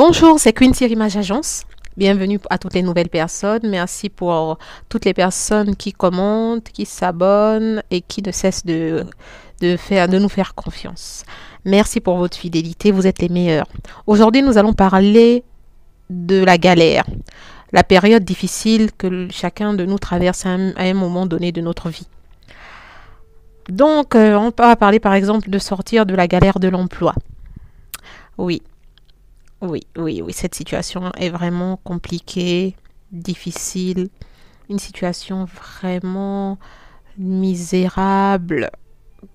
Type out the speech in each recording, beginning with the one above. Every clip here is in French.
Bonjour, c'est Quincy Image Agence. Bienvenue à toutes les nouvelles personnes. Merci pour toutes les personnes qui commentent, qui s'abonnent et qui ne cessent de nous faire confiance. Merci pour votre fidélité, vous êtes les meilleurs. Aujourd'hui, nous allons parler de la galère, la période difficile que chacun de nous traverse à un moment donné de notre vie. Donc, on va parler par exemple de sortir de la galère de l'emploi. Oui, cette situation est vraiment compliquée, difficile, une situation vraiment misérable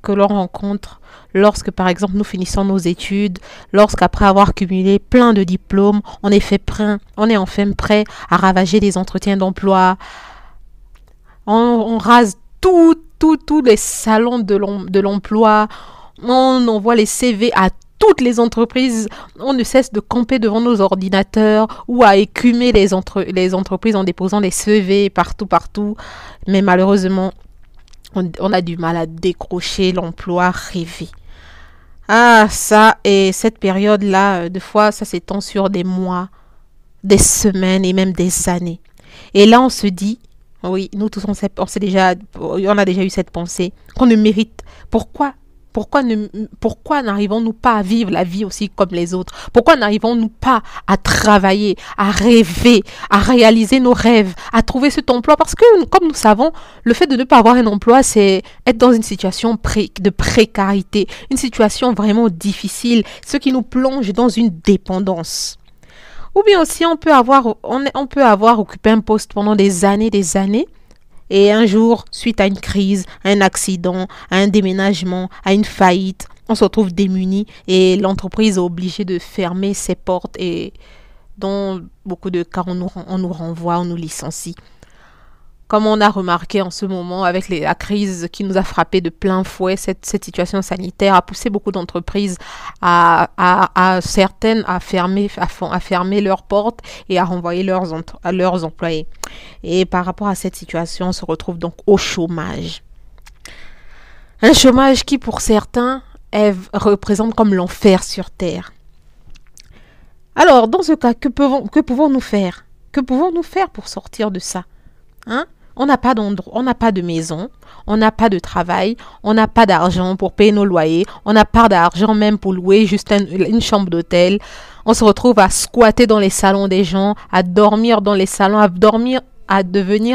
que l'on rencontre lorsque, par exemple, nous finissons nos études, lorsqu'après avoir cumulé plein de diplômes, on est enfin prêt à ravager les entretiens d'emploi. On rase tous les salons de l'emploi, on envoie les CV à toutes les entreprises, on ne cesse de camper devant nos ordinateurs ou à écumer les entreprises en déposant des CV partout. Mais malheureusement, on a du mal à décrocher l'emploi rêvé. Ah, ça, et cette période-là, de fois, ça s'étend sur des mois, des semaines et même des années. Et là, on se dit, oui, nous tous, on a déjà eu cette pensée, qu'on ne mérite. Pourquoi n'arrivons-nous pas à vivre la vie aussi comme les autres? Pourquoi n'arrivons-nous pas à travailler, à rêver, à réaliser nos rêves, à trouver cet emploi? Parce que, comme nous savons, le fait de ne pas avoir un emploi, c'est être dans une situation de précarité, une situation vraiment difficile, ce qui nous plonge dans une dépendance. Ou bien aussi, on peut avoir occupé un poste pendant des années, et un jour, suite à une crise, à un accident, à un déménagement, à une faillite, on se retrouve démuni et l'entreprise est obligée de fermer ses portes et dans beaucoup de cas, on nous renvoie, on nous licencie. Comme on a remarqué en ce moment avec la crise qui nous a frappé de plein fouet, cette situation sanitaire a poussé beaucoup d'entreprises certaines à fermer leurs portes et à renvoyer leurs employés. Et par rapport à cette situation, on se retrouve donc au chômage. Un chômage qui pour certains représente comme l'enfer sur terre. Alors, dans ce cas, que pouvons-nous faire? Que pouvons-nous faire pour sortir de ça? On n'a pas d'endroit, on n'a pas de maison, on n'a pas de travail, on n'a pas d'argent pour payer nos loyers, on n'a pas d'argent même pour louer juste une chambre d'hôtel. On se retrouve à squatter dans les salons des gens, à dormir dans les salons, à devenir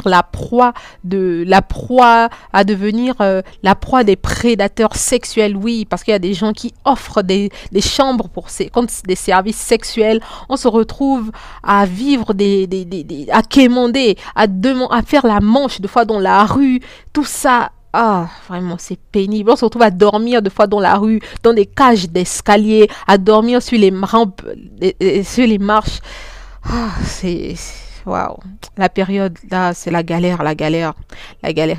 la proie des prédateurs sexuels. Oui, parce qu'il y a des gens qui offrent des chambres contre des services sexuels. On se retrouve à vivre à quémander, à faire la manche de fois dans la rue. Tout ça, vraiment, c'est pénible. On se retrouve à dormir de fois dans la rue, dans des cages d'escalier, à dormir sur les rampes, sur les marches. Waouh, la période là, c'est la galère. La galère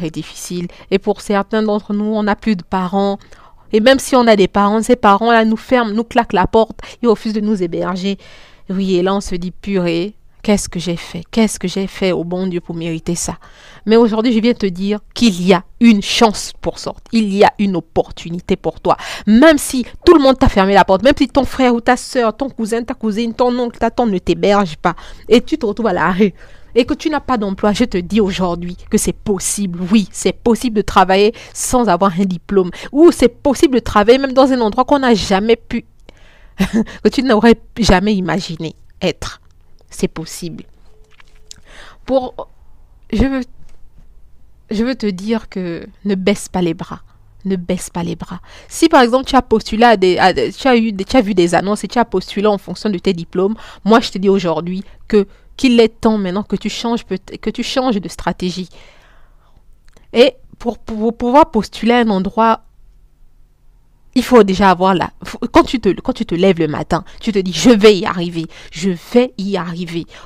est difficile. Et pour certains d'entre nous, on n'a plus de parents. Et même si on a des parents, ces parents là nous claquent la porte, ils refusent de nous héberger. Oui, et là on se dit purée, qu'est-ce que j'ai fait? Qu'est-ce que j'ai fait au bon Dieu pour mériter ça? Mais aujourd'hui, je viens te dire qu'il y a une chance pour sortir. Il y a une opportunité pour toi. Même si tout le monde t'a fermé la porte, même si ton frère ou ta soeur, ton cousin, ta cousine, ton oncle, ta tante ne t'héberge pas et tu te retrouves à la rue et que tu n'as pas d'emploi, je te dis aujourd'hui que c'est possible. Oui, c'est possible de travailler sans avoir un diplôme. Ou c'est possible de travailler même dans un endroit qu'on n'a jamais pu, que tu n'aurais jamais imaginé être. C'est possible. Je veux te dire que ne baisse pas les bras. Ne baisse pas les bras. Si par exemple tu as postulé tu as vu des annonces et tu as postulé en fonction de tes diplômes, moi je te dis aujourd'hui qu'il est temps maintenant que tu changes de stratégie. Et pour pouvoir postuler à un endroit, il faut déjà avoir quand tu te lèves le matin, tu te dis je vais y arriver.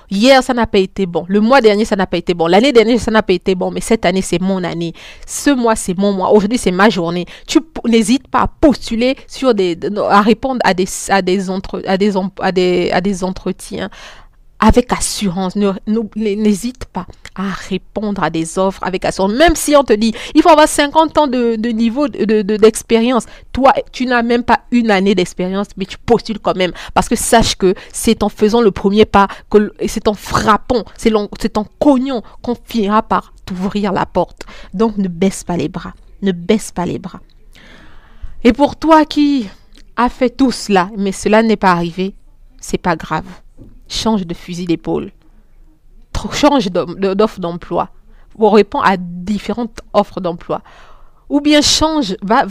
Hier ça n'a pas été bon, le mois dernier ça n'a pas été bon, l'année dernière ça n'a pas été bon, mais cette année c'est mon année, ce mois c'est mon mois, aujourd'hui c'est ma journée. Tu n'hésites pas à postuler à répondre à des entretiens avec assurance. N'hésite pas à répondre à des offres avec assurance. Même si on te dit, il faut avoir 50 ans de niveau d'expérience. Toi, tu n'as même pas une année d'expérience, mais tu postules quand même. Parce que sache que c'est en faisant le premier pas, c'est en frappant, c'est en cognant qu'on finira par t'ouvrir la porte. Donc, ne baisse pas les bras. Ne baisse pas les bras. Et pour toi qui a fait tout cela, mais cela n'est pas arrivé, c'est pas grave. Change de fusil d'épaule. Change d'offre d'emploi. On répond à différentes offres d'emploi. Ou bien change, va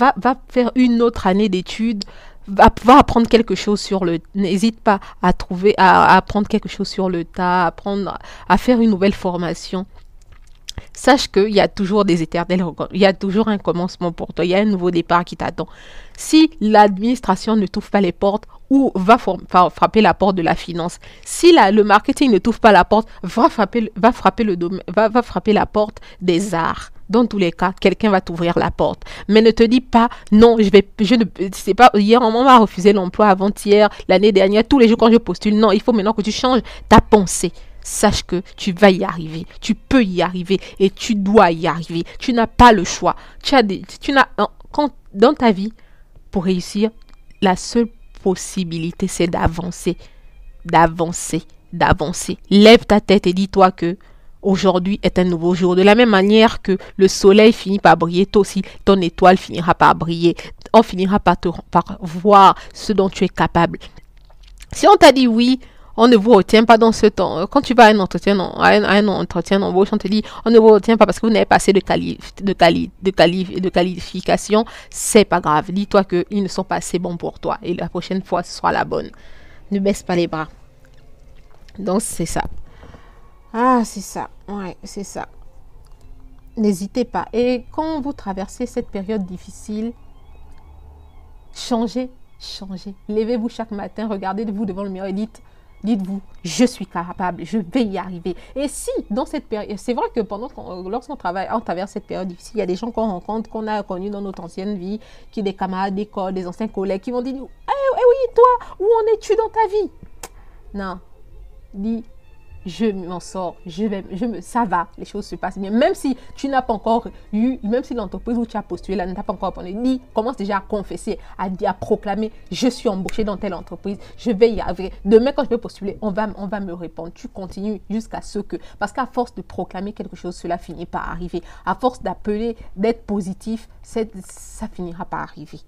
faire une autre année d'études, va apprendre quelque chose sur le... N'hésite pas à apprendre quelque chose sur le tas, à faire une nouvelle formation. Sache qu'il y a toujours des éternels, il y a toujours un commencement pour toi, il y a un nouveau départ qui t'attend. Si l'administration ne t'ouvre pas les portes, ou va frapper la porte de la finance. Si le marketing ne t'ouvre pas la porte, va frapper la porte des arts. Dans tous les cas, quelqu'un va t'ouvrir la porte. Mais ne te dis pas, non, c'est pas, hier, on m'a refusé l'emploi avant-hier, l'année dernière, tous les jours quand je postule. Non, il faut maintenant que tu changes ta pensée. Sache que tu vas y arriver, tu peux y arriver et tu dois y arriver. Tu n'as pas le choix. Dans ta vie, pour réussir, la seule possibilité, c'est d'avancer. Lève ta tête et dis-toi que aujourd'hui est un nouveau jour. De la même manière que le soleil finit par briller, toi aussi, ton étoile finira par briller. On finira par voir ce dont tu es capable. Si on t'a dit oui, on ne vous retient pas dans ce temps. Quand tu vas à un entretien d'embauche, on te dit on ne vous retient pas parce que vous n'avez pas assez de qualification. C'est pas grave. Dis-toi qu'ils ne sont pas assez bons pour toi. Et la prochaine fois, ce sera la bonne. Ne baisse pas les bras. Donc, c'est ça. Ah, c'est ça. Ouais, c'est ça. N'hésitez pas. Et quand vous traversez cette période difficile, changez. Levez-vous chaque matin, regardez-vous devant le miroir et dites-vous, je suis capable, je vais y arriver. Et si, dans cette période, c'est vrai que lorsqu'on traverse cette période difficile, il y a des gens qu'on rencontre, qu'on a connus dans notre ancienne vie, qui sont des camarades d'école, des anciens collègues, qui vont dire, oui, toi, où en es-tu dans ta vie? Non, dis, je m'en sors, ça va, les choses se passent bien. Même si tu n'as pas encore même si l'entreprise où tu as postulé là ne t'a pas encore répondu, commence déjà à confesser, à proclamer, je suis embauché dans telle entreprise, je vais y arriver. Demain, quand je vais postuler, on va me répondre. Tu continues jusqu'à ce que, parce qu'à force de proclamer quelque chose, cela finit par arriver. À force d'appeler, d'être positif, ça finira par arriver.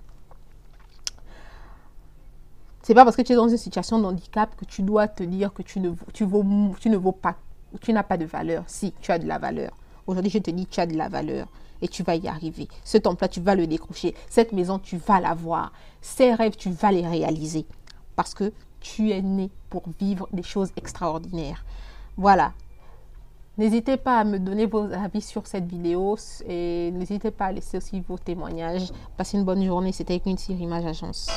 C'est pas parce que tu es dans une situation de handicap que tu dois te dire que tu ne vaux pas, tu n'as pas de valeur. Si, tu as de la valeur. Aujourd'hui, je te dis, tu as de la valeur et tu vas y arriver. Cet emploi, tu vas le décrocher. Cette maison, tu vas l'avoir. Ces rêves, tu vas les réaliser parce que tu es né pour vivre des choses extraordinaires. Voilà. N'hésitez pas à me donner vos avis sur cette vidéo et n'hésitez pas à laisser aussi vos témoignages. Passez une bonne journée. C'était Quincy Image Agence.